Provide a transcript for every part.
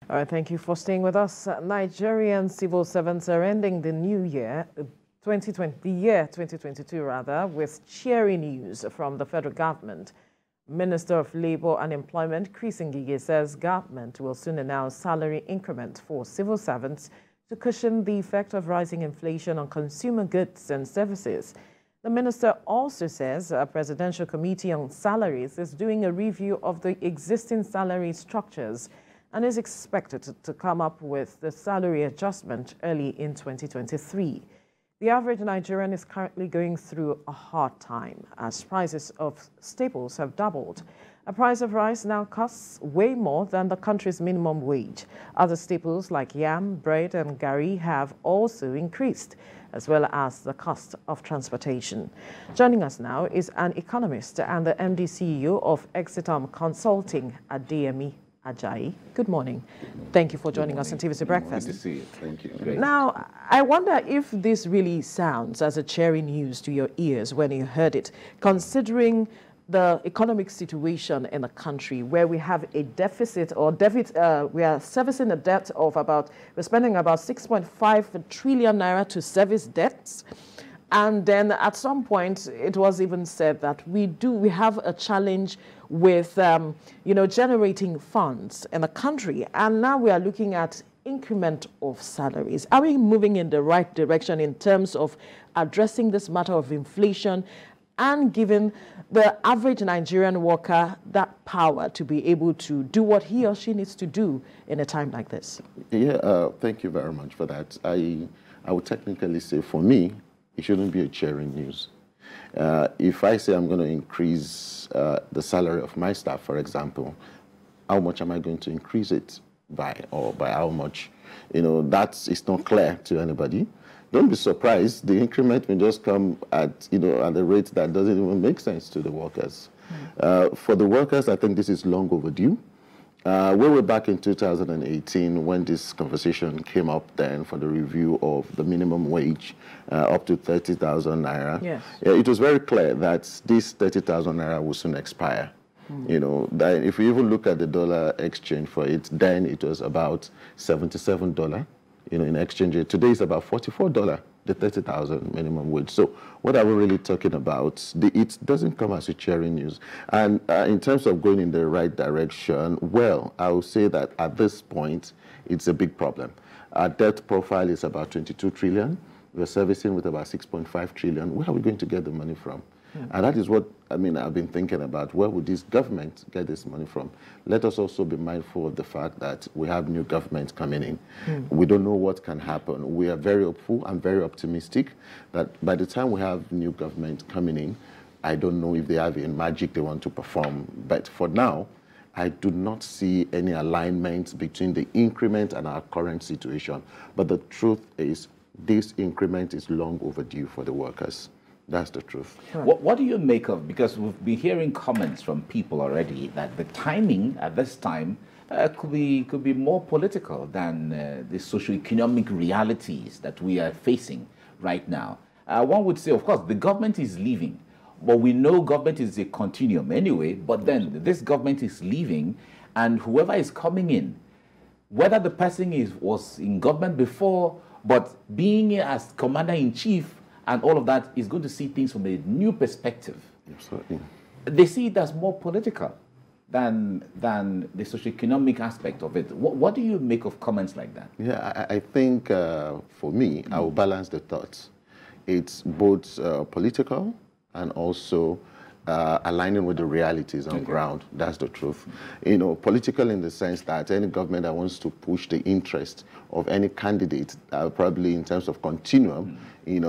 All right, thank you for staying with us. Nigerian civil servants are ending the new year, the year 2022 rather, with cheery news from the federal government. Minister of Labour and Employment, Chris Ngige, says government will soon announce salary increment for civil servants to cushion the effect of rising inflation on consumer goods and services. The minister also says a presidential committee on salaries is doing a review of the existing salary structures and is expected to come up with the salary adjustment early in 2023. The average Nigerian is currently going through a hard time as prices of staples have doubled. A price of rice now costs way more than the country's minimum wage. Other staples like yam, bread and garri have also increased, as well as the cost of transportation. Joining us now is an economist and the MD CEO of Exitom Consulting, Adeyemi Ajayi. Good morning. Thank you for joining us on TVC Breakfast. Good to see you. Thank you. Great. Now, I wonder if this really sounds as a cheery news to your ears when you heard it, considering the economic situation in the country where we have a deficit or we are servicing a debt of we're spending about 6.5 trillion naira to service debts. And then at some point, it was even said that we have a challenge with, generating funds in the country. And now we are looking at increment of salaries. Are we moving in the right direction in terms of addressing this matter of inflation and giving the average Nigerian worker that power to be able to do what he or she needs to do in a time like this? Yeah, thank you very much for that. I would technically say, for me, it shouldn't be a cheering news. If I say I'm going to increase the salary of my staff, for example, how much am I going to increase it by, or by how much? It's not clear to anybody. Don't be surprised. The increment may just come at a rate that doesn't even make sense to the workers. For the workers, I think this is long overdue. We were back in 2018 when this conversation came up then for the review of the minimum wage up to 30,000 naira. Yes. It was very clear that this 30,000 naira will soon expire. That if you even look at the dollar exchange for it, then it was about $77, in exchange rate. Today it's about $44, the 30,000 minimum wage. So what are we really talking about? It doesn't come as a cheering news. And in terms of going in the right direction, well, I would say that at this point, it's a big problem. Our debt profile is about 22 trillion. We're servicing with about 6.5 trillion. Where are we going to get the money from? And that is what, I've been thinking about. Where would this government get this money from? Let us also be mindful of the fact that we have new government coming in. We don't know what can happen. We are very hopeful and very optimistic that by the time we have new government coming in, I don't know if they have a magic they want to perform. But for now, I do not see any alignment between the increment and our current situation. But the truth is, this increment is long overdue for the workers. That's the truth. Sure. What do you make of, because we've been hearing comments from people already that the timing at this time could be more political than the socioeconomic realities that we are facing right now. One would say, of course, the government is leaving, but we know government is a continuum anyway, but then this government is leaving, and whoever is coming in, whether the person was in government before, but being as commander-in-chief, and all of that is going to see things from a new perspective. Absolutely. They see it as more political than the socioeconomic aspect of it. What do you make of comments like that? Yeah, I think for me, I will balance the thoughts. It's both political and also aligning with the realities on ground. That's the truth. Political in the sense that any government that wants to push the interest of any candidate, probably in terms of continuum, we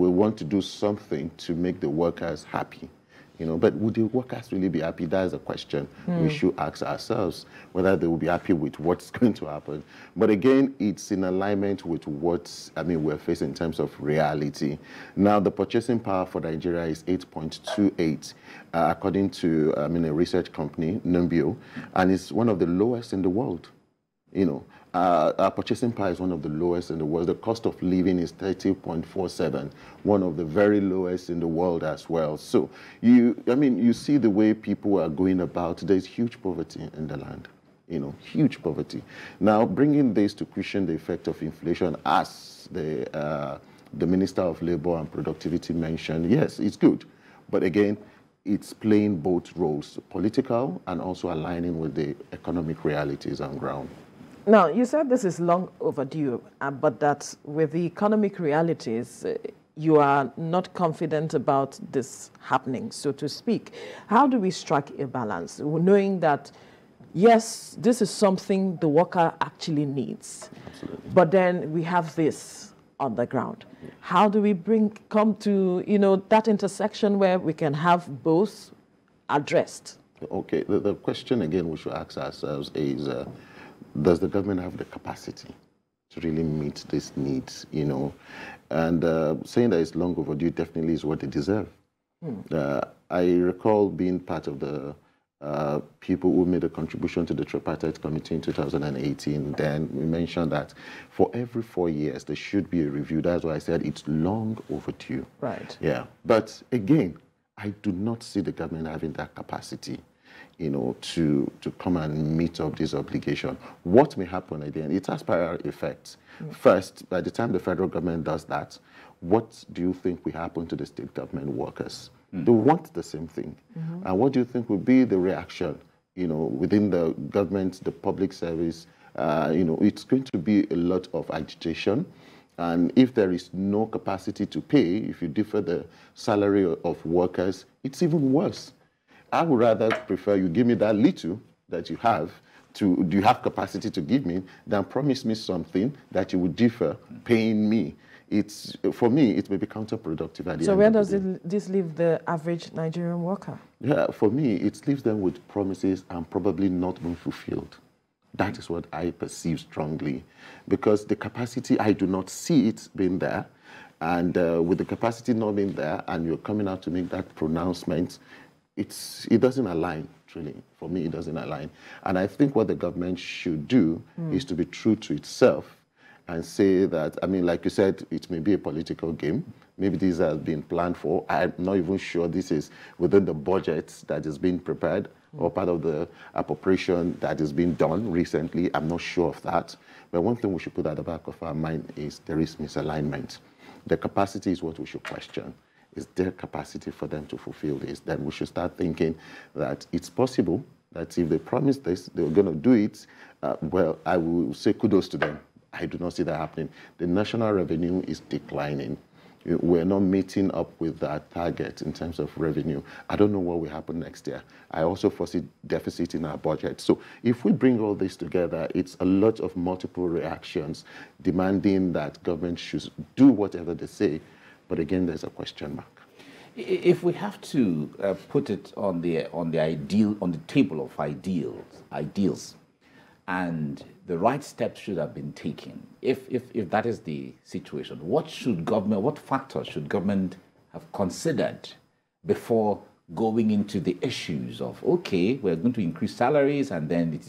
want to do something to make the workers happy. But would the workers really be happy? That is a question we should ask ourselves, whether they will be happy with what's going to happen. But again, it's in alignment with what we're facing in terms of reality. Now, the purchasing power for Nigeria is 8.28, according to a research company, Numbeo, and it's one of the lowest in the world. Our purchasing power is one of the lowest in the world. The cost of living is 30.47, one of the very lowest in the world as well. So you see the way people are going about. There's huge poverty in the land. huge poverty. Now, bringing this to cushion the effect of inflation, as the Minister of Labor and Productivity mentioned, yes, it's good. But again, it's playing both roles, political and also aligning with the economic realities on ground. Now, you said this is long overdue, but that with the economic realities, you are not confident about this happening, so to speak. How do we strike a balance, knowing that, yes, this is something the worker actually needs, Absolutely. but then we have this on the ground? How do we come to, that intersection where we can have both addressed? Okay, the question again we should ask ourselves is, does the government have the capacity to really meet these needs, And saying that it's long overdue definitely is what they deserve. I recall being part of the people who made a contribution to the tripartite committee in 2018. Then we mentioned that for every 4 years, there should be a review. That's why I said it's long overdue. Right. Yeah. But again, I do not see the government having that capacity, to come and meet up this obligation. What may happen again, it has prior effects. First, by the time the federal government does that, what do you think will happen to the state government workers? They want the same thing. And what do you think will be the reaction, within the government, the public service? It's going to be a lot of agitation. And if there is no capacity to pay, if you defer the salary of workers, it's even worse. I would rather prefer you give me that little that you have do you have capacity to give me, than promise me something that you would defer paying me. For me, it may be counterproductive at the end. So where does this leave the average Nigerian worker? Yeah, for me, it leaves them with promises and probably not being fulfilled. That is what I perceive strongly, because the capacity, I do not see it being there. And with the capacity not being there, and you're coming out to make that pronouncement, it doesn't align, truly. For me, it doesn't align. And I think what the government should do is to be true to itself and say that, like you said, it may be a political game. Maybe these have been planned for. I'm not even sure this is within the budget that is being prepared or part of the appropriation that is being done recently. I'm not sure of that. But one thing we should put at the back of our mind is there is misalignment. The capacity is what we should question. Is their capacity for them to fulfill this? Then we should start thinking that it's possible that if they promise this, they're going to do it. Well, I will say kudos to them. I do not see that happening. The national revenue is declining. We're not meeting up with that target in terms of revenue. I don't know what will happen next year. I also foresee deficit in our budget. So if we bring all this together, it's a lot of multiple reactions demanding that government should do whatever they say. But again, there's a question mark. If we have to put it on the table of ideals, and the right steps should have been taken, if that is the situation, what factors should government have considered before going into the issues of, okay, we're going to increase salaries, and then it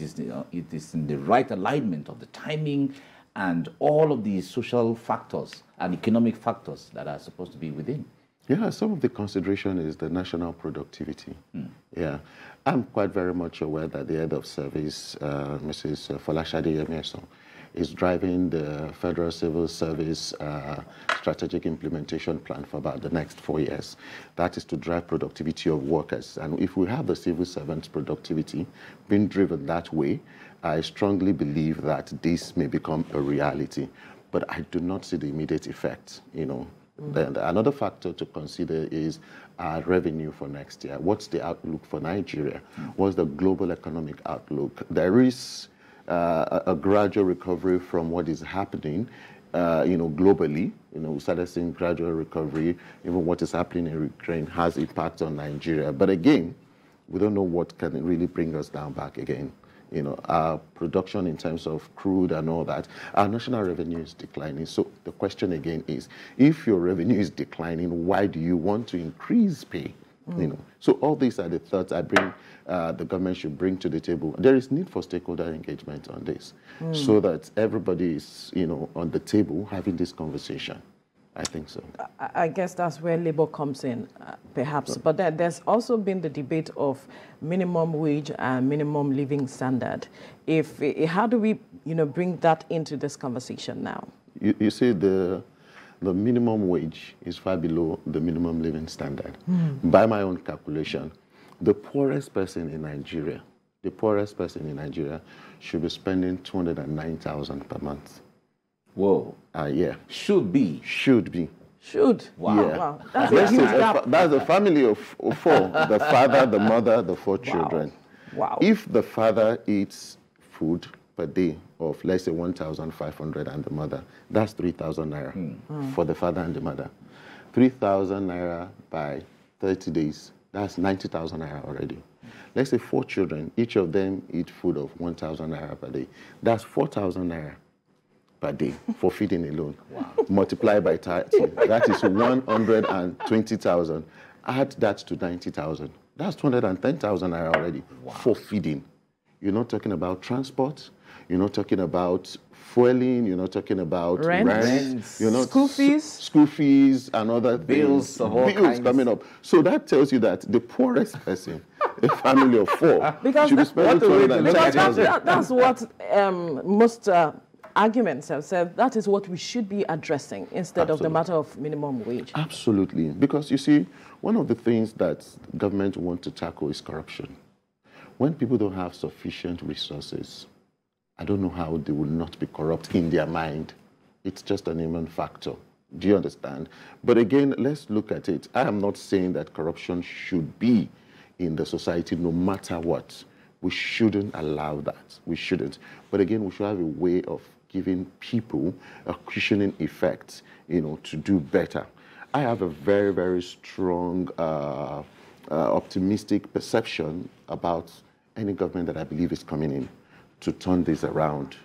is in the right alignment of the timing and all of these social factors and economic factors that are supposed to be within? Yeah, some of the consideration is the national productivity. Yeah, I'm quite very much aware that the head of service, Mrs. Folashade Emerson, is driving the Federal Civil Service strategic implementation plan for about the next 4 years. That is to drive productivity of workers. And if we have the civil servants' productivity being driven that way, I strongly believe that this may become a reality. But I do not see the immediate effect, Then another factor to consider is our revenue for next year. What's the outlook for Nigeria? What's the global economic outlook? There is a gradual recovery from what is happening, globally. We started seeing gradual recovery. Even what is happening in Ukraine has impact on Nigeria. But again, we don't know what can really bring us down back again. Our production in terms of crude and all that, our national revenue is declining. So the question again is, if your revenue is declining, why do you want to increase pay? So all these are the thoughts I bring, the government should bring to the table. There is need for stakeholder engagement on this, so that everybody is, on the table having this conversation. I think so. I guess that's where labor comes in, perhaps. But there's also been the debate of minimum wage and minimum living standard. How do we, bring that into this conversation now? You see, the minimum wage is far below the minimum living standard. By my own calculation, the poorest person in Nigeria should be spending 209,000 per month. Whoa. Yeah. Should be. Should. Wow. Yeah. Wow. That's a huge gap. That's a family of four. The father, the mother, the four children. Wow. If the father eats food per day of, let's say, 1,500 and the mother, that's 3,000 naira for the father and the mother. 3,000 naira by 30 days, that's 90,000 naira already. Let's say 4 children, each of them eat food of 1,000 naira per day. That's 4,000 naira per day for feeding alone. Wow. Multiply by 30, that is 120,000. Add that to 90,000. That's 210,000 naira already for feeding. You're not talking about transport. You're not talking about fueling. You're not talking about rent. You're not school fees and other bills of all kinds coming up. So that tells you that the poorest person, a family of 4, should be spending 210,000. That's what most arguments have said. That is what we should be addressing instead of the matter of minimum wage. Absolutely. Because you see, one of the things that government want to tackle is corruption. When people don't have sufficient resources, I don't know how they will not be corrupt in their mind. It's just an human factor. Do you understand? But again, let's look at it. I am not saying that corruption should be in the society no matter what. We shouldn't allow that. We shouldn't. But again, we should have a way of giving people a cushioning effect, to do better. I have a very, very strong, optimistic perception about any government that I believe is coming in to turn this around,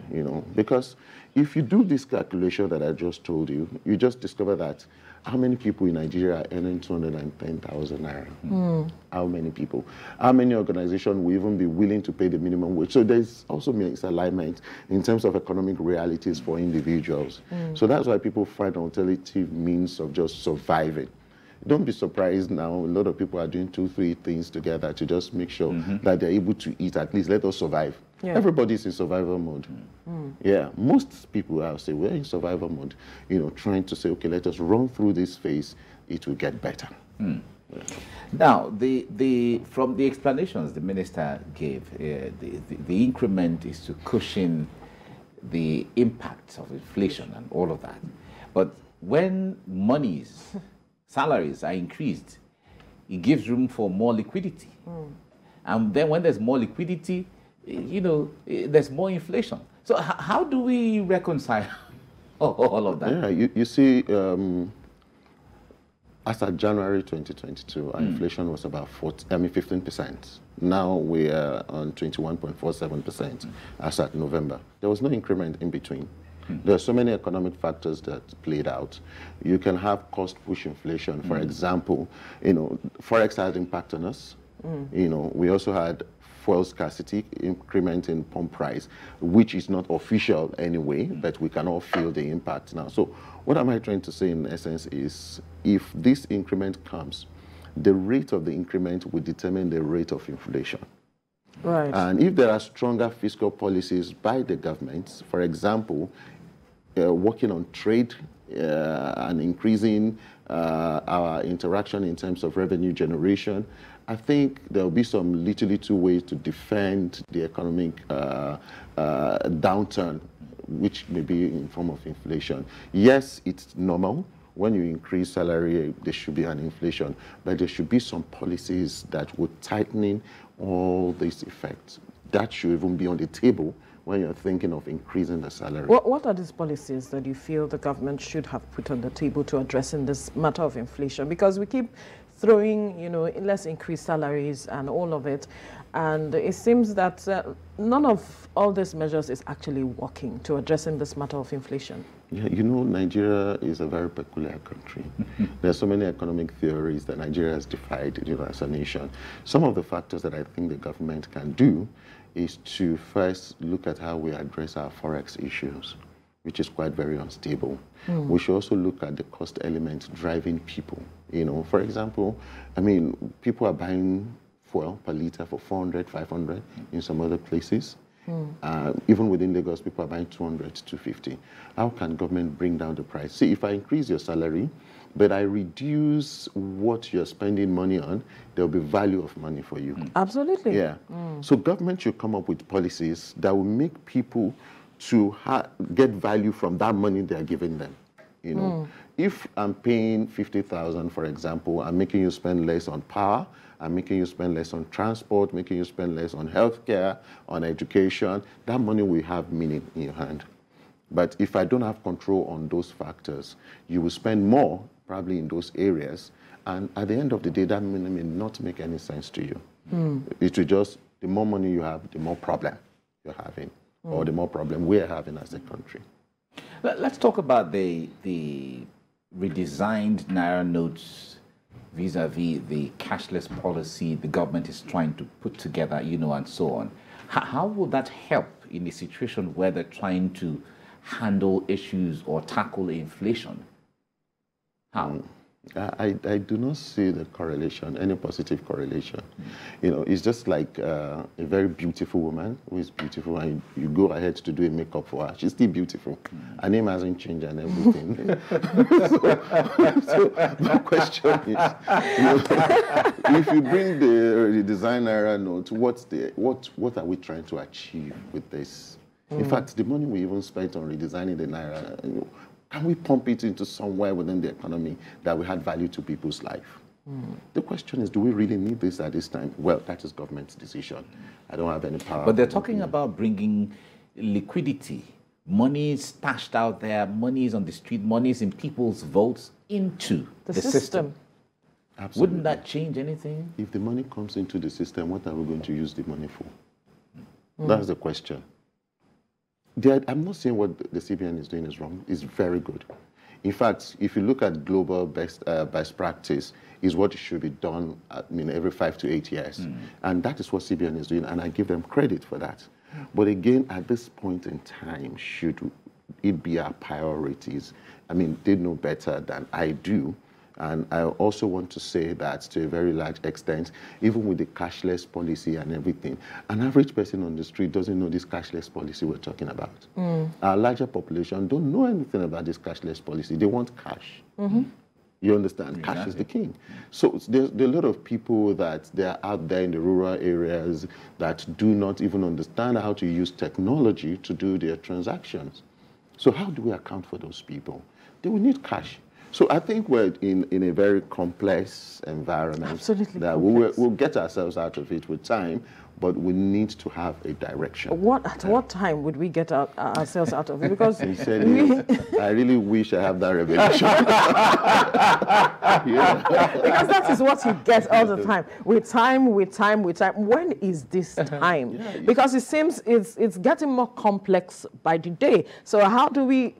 because if you do this calculation that I just told you, you just discover that how many people in Nigeria are earning 210,000 naira? How many people? How many organizations will even be willing to pay the minimum wage? So there's also misalignment in terms of economic realities for individuals. So that's why people find alternative means of just surviving. Don't be surprised now, a lot of people are doing 2, 3 things together to just make sure that they're able to eat, at least let us survive. Yeah. Everybody's in survival mode. Yeah, most people, I'll say, we're in survival mode, trying to say, okay, let us run through this phase, it will get better. Yeah. Now, from the explanations the minister gave, the increment is to cushion the impacts of inflation and all of that. But when salaries are increased, it gives room for more liquidity. And then when there's more liquidity, there's more inflation. So how do we reconcile all of that? Yeah, you see, as of January 2022, our inflation was about 15%. Now we are on 21.47% as at November. There was no increment in between. There are so many economic factors that played out. You can have cost-push inflation. For example, Forex had impact on us. We also had fuel scarcity, increment in pump price, which is not official anyway, but we can all feel the impact now. So what am I trying to say in essence is, if this increment comes, the rate of the increment will determine the rate of inflation. Right. And if there are stronger fiscal policies by the government, for example, working on trade and increasing our interaction in terms of revenue generation, I think there will be some little ways to defend the economic downturn, which may be in form of inflation. Yes, it's normal. When you increase salary, there should be an inflation, but there should be some policies that would tighten all these effects. That should even be on the table when you're thinking of increasing the salary. What are these policies that you feel the government should have put on the table to addressing this matter of inflation? Because we keep throwing, let's increase salaries and all of it. And it seems that none of all these measures is actually working to addressing this matter of inflation. Yeah, Nigeria is a very peculiar country. There are so many economic theories that Nigeria has defied, as a nation. Some of the factors that I think the government can do is to first look at how we address our Forex issues. which is quite very unstable. We should also look at the cost element driving people. You know, for example, I mean, people are buying fuel per liter for 400, 500 in some other places. Even within Lagos, people are buying 200, 250. How can government bring down the price? See, if I increase your salary, but I reduce what you're spending money on, there'll be value of money for you. Absolutely. Yeah. So government should come up with policies that will make people to get value from that money they're giving them. You know, if I'm paying 50,000, for example, I'm making you spend less on power, I'm making you spend less on transport, making you spend less on healthcare, on education, that money will have meaning in your hand. But if I don't have control on those factors, you will spend more probably in those areas, and at the end of the day, that money may not make any sense to you. It will just, the more money you have, the more problem you're having, or the more problem we're having as a country. Let's talk about the redesigned Naira notes vis-a-vis the cashless policy the government is trying to put together, you know, and so on. How will that help in a situation where they're trying to handle issues or tackle inflation? How? I do not see the correlation, any positive correlation. You know, it's just like a very beautiful woman who is beautiful, and you go ahead to do a makeup for her. She's still beautiful. Her name hasn't changed and everything. so the question is, you know, if you bring the design Naira note, what are we trying to achieve with this? In fact, the money we even spent on redesigning the Naira, you know, can we pump it into somewhere within the economy that will add value to people's life? The question is, do we really need this at this time? Well, that is government's decision. I don't have any power. But they're talking about bringing liquidity, money stashed out there, money is on the street, money is in people's votes into the system. Absolutely. Wouldn't that change anything? If the money comes into the system, what are we going to use the money for? That's the question. I'm not saying what the CBN is doing is wrong. It's very good. In fact, if you look at global best practice, is what should be done every 5 to 8 years. And that is what CBN is doing, and I give them credit for that. But again, at this point in time, should it be our priorities? I mean, they know better than I do. And I also want to say that to a very large extent, even with the cashless policy and everything, an average person on the street doesn't know this cashless policy we're talking about. Our larger population don't know anything about this cashless policy. They want cash. You understand? Exactly. Cash is the king. So there are a lot of people that they're out there in the rural areas that do not even understand how to use technology to do their transactions. So how do we account for those people? They will need cash. So I think we're in a very complex environment. Absolutely that we'll get ourselves out of it with time, but we need to have a direction. At what time would we get ourselves out of it? Because I really wish I have that revelation. Because that is what you get all the time. With time. When is this time? Because it seems it's getting more complex by the day. So how do we,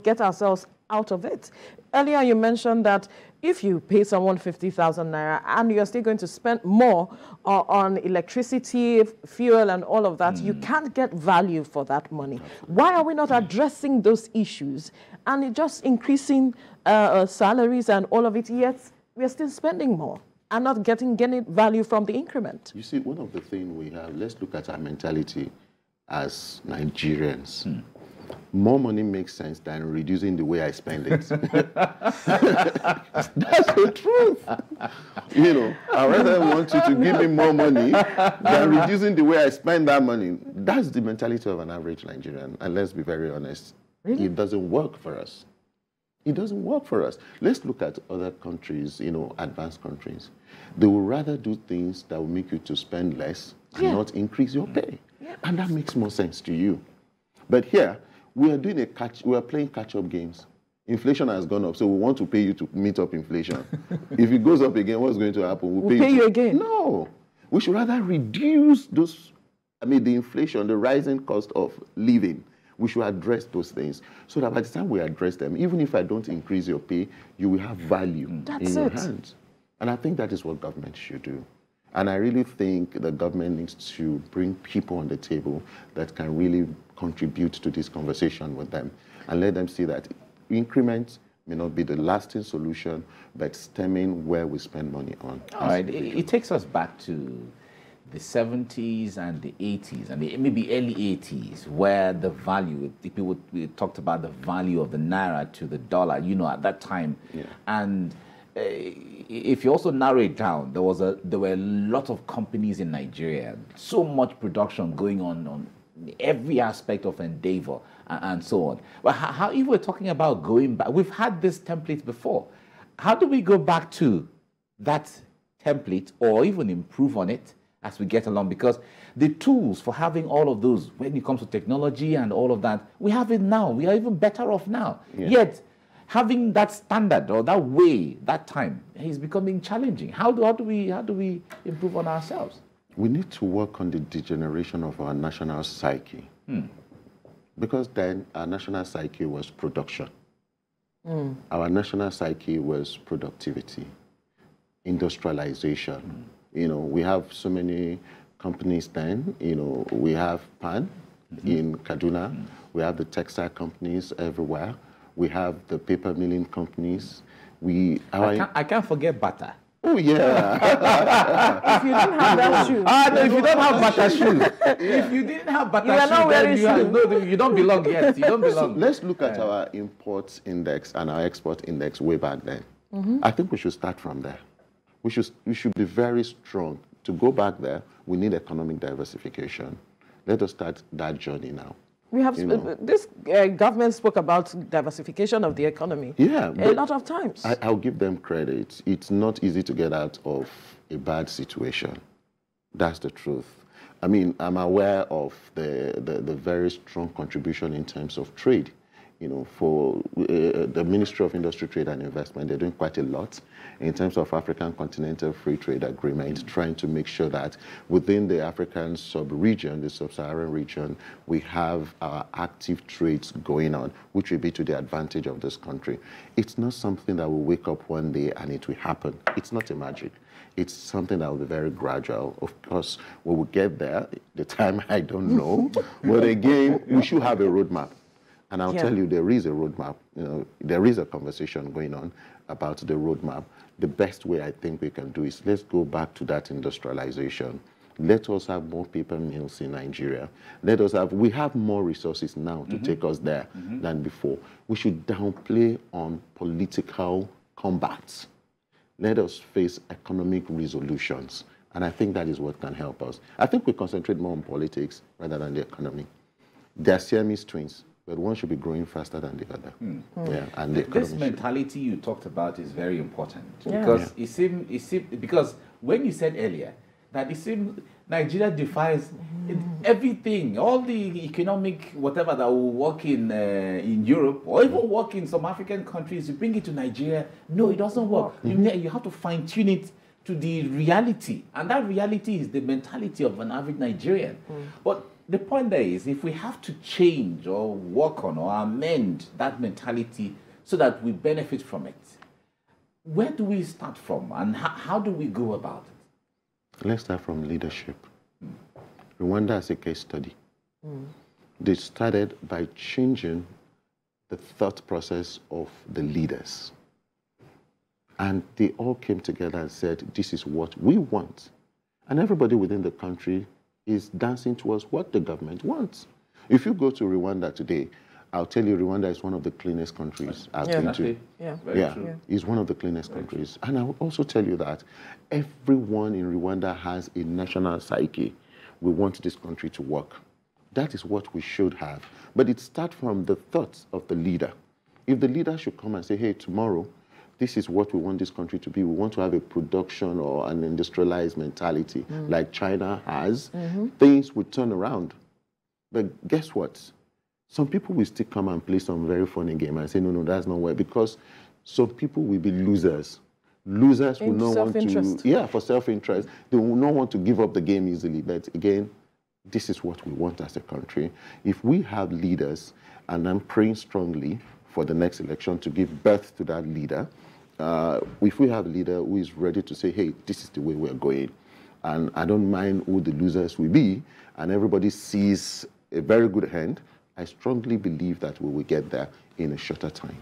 get ourselves out of it? Earlier you mentioned that if you pay someone 50,000 naira and you're still going to spend more on electricity, fuel and all of that, you can't get value for that money. Why are we not addressing those issues and just increasing salaries and all of it, yet we're still spending more and not getting value from the increment? You see, one of the things we have, let's look at our mentality as Nigerians. More money makes sense than reducing the way I spend it. That's the truth. I rather want you to give me more money than reducing the way I spend that money. That's the mentality of an average Nigerian. And let's be very honest. Really? It doesn't work for us. It doesn't work for us. Let's look at other countries, advanced countries. They will rather do things that will make you to spend less and not increase your pay. And that makes more sense to you. But here, we are playing catch-up games. Inflation has gone up, so we want to pay you to meet up inflation. If it goes up again, what's going to happen? We'll pay you again. No. We should rather reduce the inflation, the rising cost of living. We should address those things so that by the time we address them, even if I don't increase your pay, you will have value in your hands. And I think that is what government should do. And I really think the government needs to bring people on the table that can really contribute to this conversation with them and let them see that increments may not be the lasting solution, but stemming where we spend money on. All right, it takes us back to the 70s and the 80s and maybe early 80s, where the value, people we talked about the value of the naira to the dollar, you know, at that time. Yeah. And if you also narrow it down, there were a lot of companies in Nigeria, so much production going on every aspect of endeavor and so on. But how if we're talking about going back, we've had this template before. How do we go back to that template or even improve on it as we get along? Because the tools for having all of those, when it comes to technology and all of that, we have it now. We are even better off now. Yeah. Yet, having that standard or that way, that time, is becoming challenging. How do we improve on ourselves? We need to work on the degeneration of our national psyche. Because then our national psyche was production. Our national psyche was productivity, industrialization. You know, we have so many companies then. You know, we have PAN in Kaduna. We have the textile companies everywhere. We have the paper milling companies. I can't forget butter. Oh, yeah. If you didn't have that shoe. No, if you don't have butter shoes. If you didn't have butter shoes, then you don't belong yet. You don't belong. So let's look at our imports index and our export index way back then. I think we should start from there. We should be very strong. To go back there, we need economic diversification. Let us start that journey now. We have this government spoke about diversification of the economy. Yeah, a lot of times. I'll give them credit. It's not easy to get out of a bad situation. That's the truth. I mean, I'm aware of the very strong contribution in terms of trade. You know, for the Ministry of Industry, Trade and Investment, they're doing quite a lot in terms of African Continental Free Trade Agreement, trying to make sure that within the African sub-region, the sub-Saharan region, we have our active trades going on, which will be to the advantage of this country. It's not something that will wake up one day and it will happen. It's not a magic. It's something that will be very gradual. Of course, we will get there. The time, I don't know. But again, we should have a roadmap. And I'll tell you, there is a roadmap. You know, there is a conversation going on about the roadmap. The best way I think we can do is let's go back to that industrialization. Let us have more paper mills in Nigeria. We have more resources now to take us there than before. We should downplay on political combats. Let us face economic resolutions. And I think that is what can help us. I think we concentrate more on politics rather than the economy. They're Siamese twins, but one should be growing faster than the other. Yeah, and this mentality you talked about is very important because it seemed because when you said earlier that it seemed Nigeria defies everything, all the economic whatever that will work in Europe or even work in some African countries, you bring it to Nigeria. No, it doesn't work. You have to fine tune it to the reality, and that reality is the mentality of an average Nigerian. But the point there is, if we have to change or work on or amend that mentality so that we benefit from it, where do we start from and how do we go about it? Let's start from leadership. Rwanda is a case study. They started by changing the thought process of the leaders. And they all came together and said, this is what we want. And everybody within the country is dancing towards what the government wants. If you go to Rwanda today, I'll tell you Rwanda is one of the cleanest countries I've been to. It's one of the cleanest countries. And I will also tell you that everyone in Rwanda has a national psyche. We want this country to work. That is what we should have. But it starts from the thoughts of the leader. If the leader should come and say, hey, tomorrow, this is what we want this country to be. We want to have a production or an industrialized mentality like China has. Things will turn around. But guess what? Some people will still come and play some very funny game and say, no, that's not right. Because some people will be losers. Losers will not want to, for self-interest. They will not want to give up the game easily. But again, this is what we want as a country. If we have leaders, and I'm praying strongly for the next election to give birth to that leader, if we have a leader who is ready to say, hey, this is the way we're going, and I don't mind who the losers will be, and everybody sees a very good hand. I strongly believe that we will get there in a shorter time.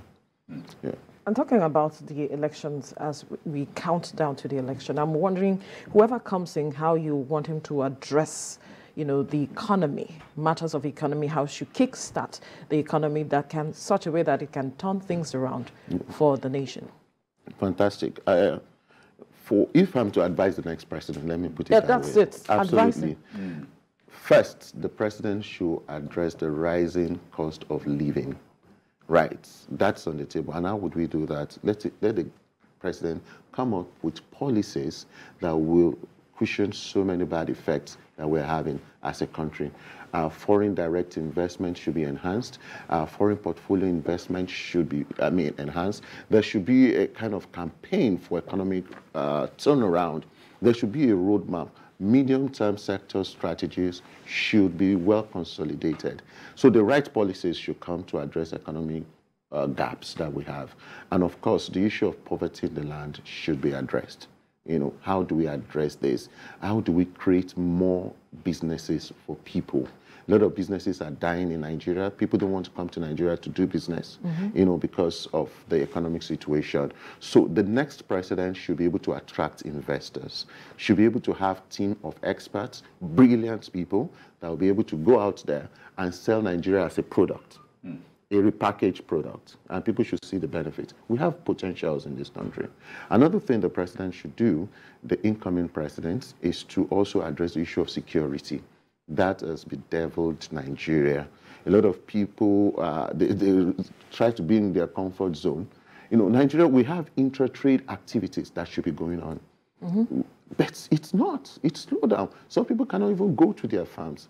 Yeah. And talking about the elections, as we count down to the election, I'm wondering, whoever comes in, how you want him to address, the economy, matters of economy, how should kickstart the economy that can, such a way that it can turn things around for the nation. Fantastic. If I'm to advise the next president, let me put it that way. That's it. Absolutely. First, the president should address the rising cost of living. Right, that's on the table. And how would we do that? Let the president come up with policies that will cushion so many bad effects that we're having as a country. Foreign direct investment should be enhanced. Foreign portfolio investment should be, enhanced. There should be a kind of campaign for economic turnaround. There should be a roadmap. Medium-term sector strategies should be well consolidated. So the right policies should come to address economic gaps that we have. And of course, the issue of poverty in the land should be addressed. How do we address this? How do we create more businesses for people? A lot of businesses are dying in Nigeria. People don't want to come to Nigeria to do business, because of the economic situation. So the next president should be able to attract investors, should be able to have a team of experts, brilliant people that will be able to go out there and sell Nigeria as a product, a repackaged product, and people should see the benefit. We have potentials in this country. Another thing the president should do, the incoming president, is to also address the issue of security. That has bedeviled Nigeria. A lot of people, they try to be in their comfort zone. Nigeria, we have intra-trade activities that should be going on. But it's not. It's slowed down. Some people cannot even go to their farms.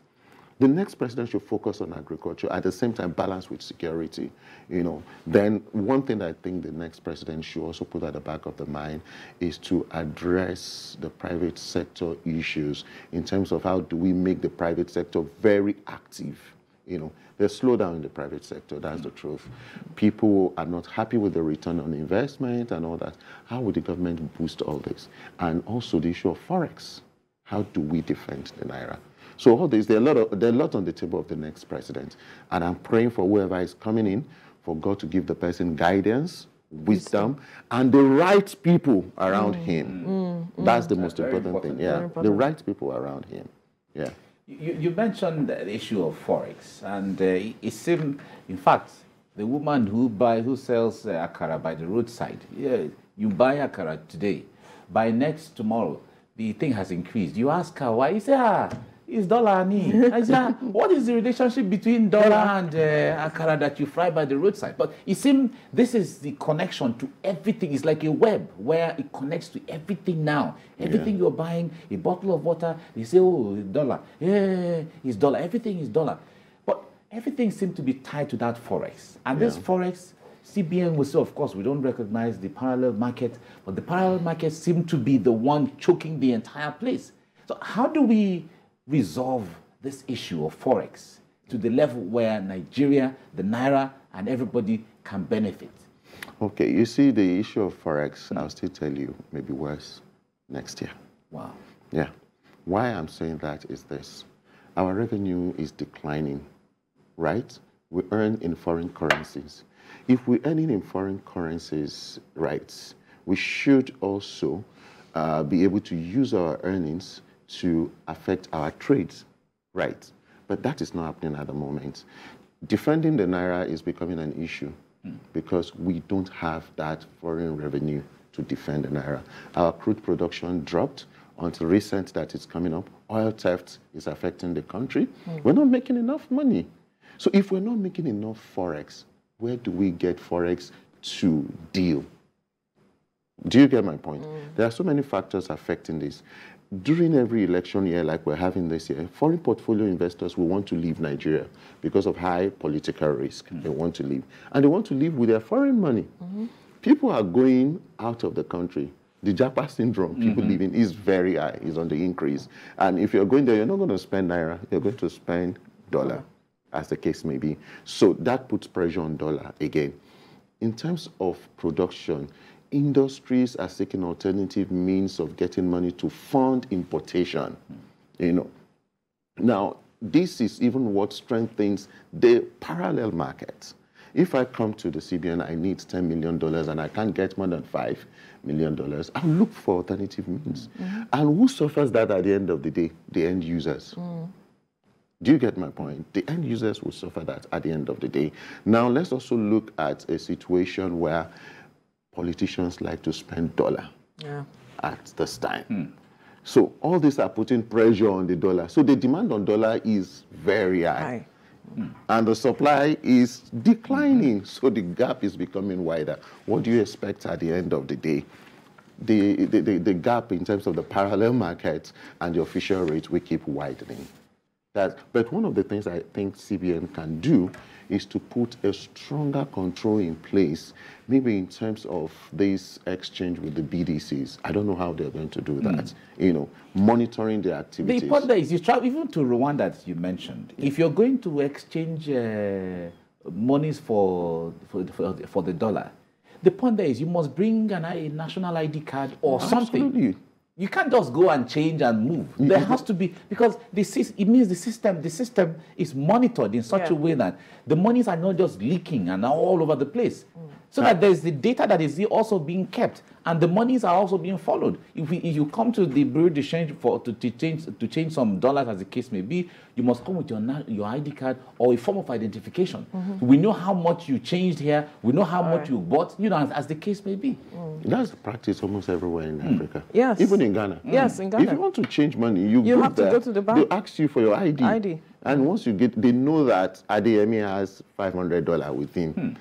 The next president should focus on agriculture, at the same time balance with security. Then one thing that I think the next president should also put at the back of the mind is to address the private sector issues in terms of how do we make the private sector very active. There's slowdown in the private sector, that's the truth. People are not happy with the return on investment and all that. How would the government boost all this? And also the issue of Forex. How do we defend the Naira? So all this, there are a lot on the table of the next president. And I'm praying for whoever is coming in, for God to give the person guidance, wisdom, and the right people around him. That's the most important thing. Yeah, the right people around him. Yeah. You mentioned the issue of Forex, and it seemed, in fact, the woman who sells akara by the roadside, you buy akara today, by next tomorrow, the thing has increased. You ask her why, you say, it's dollar. I say, what is the relationship between dollar and akara that you fry by the roadside? But it seems this is the connection to everything. It's like a web where it connects to everything now. Everything you're buying, a bottle of water, they say, oh, it's dollar. Yeah, it's dollar. Everything is dollar. But everything seems to be tied to that Forex. And this Forex, CBN will say, of course, we don't recognize the parallel market, but the parallel market seems to be the one choking the entire place. So how do we resolve this issue of Forex to the level where Nigeria, the Naira, and everybody can benefit? Okay, you see, the issue of Forex, I'll still tell you, maybe worse next year. Wow. Yeah. Why I'm saying that is this. Our revenue is declining, right? We earn in foreign currencies. If we're earning in foreign currencies, right, we should also be able to use our earnings to affect our trades, right? But that is not happening at the moment. Defending the Naira is becoming an issue because we don't have that foreign revenue to defend the Naira. Our crude production dropped until recent that it's coming up. Oil theft is affecting the country. We're not making enough money. So if we're not making enough Forex, where do we get Forex to deal? Do you get my point? There are so many factors affecting this. During every election year like we're having this year, foreign portfolio investors will want to leave Nigeria because of high political risk. They want to leave. And they want to leave with their foreign money. People are going out of the country. The Japa syndrome, people leaving, is very high, is on the increase. And if you're going there, you're not going to spend Naira, you're going to spend dollar, as the case may be. So that puts pressure on dollar again. In terms of production, industries are seeking alternative means of getting money to fund importation. Now, this is even what strengthens the parallel market. If I come to the CBN, I need $10 million and I can't get more than $5 million, I'll look for alternative means. And who suffers that at the end of the day? The end users. Do you get my point? The end users will suffer that at the end of the day. Now, let's also look at a situation where politicians like to spend dollar at this time. So all these are putting pressure on the dollar. So the demand on dollar is very high. And the supply is declining. So the gap is becoming wider. What do you expect at the end of the day? The gap in terms of the parallel market and the official rate will keep widening. But one of the things I think CBN can do is to put a stronger control in place, maybe in terms of this exchange with the BDCs. I don't know how they're going to do that. You know, monitoring their activities. The point there is, you travel even to Rwanda, that you mentioned. If you're going to exchange monies for the dollar, the point there is you must bring a national ID card or something. Absolutely. You can't just go and change and move. There has to be, because it means the system is monitored in such a way that the monies are not just leaking and all over the place. So that there's the data that is also being kept, and the monies are also being followed. If you come to the Bureau de Change to change some dollars, as the case may be, you must come with your ID card or a form of identification. We know how much you changed here. We know how much you bought. You know, as the case may be. That's the practice almost everywhere in Africa. Yes. Even in Ghana. Yes, in Ghana. If you want to change money, you have to go to the bank. They ask you for your ID. And once you get, they know that Adeyemi has $500 with him.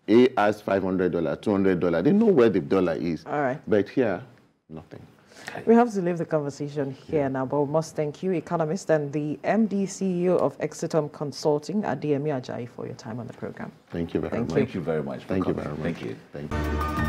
A has $500, $200. They know where the dollar is. All right. But here, nothing. We have to leave the conversation here now, but we must thank you, economist and the MD CEO of Exitum Consulting, Adeyemi Ajayi, for your time on the program. Thank you very much. Thank you very much. Thank you very much. Thank you. Thank you.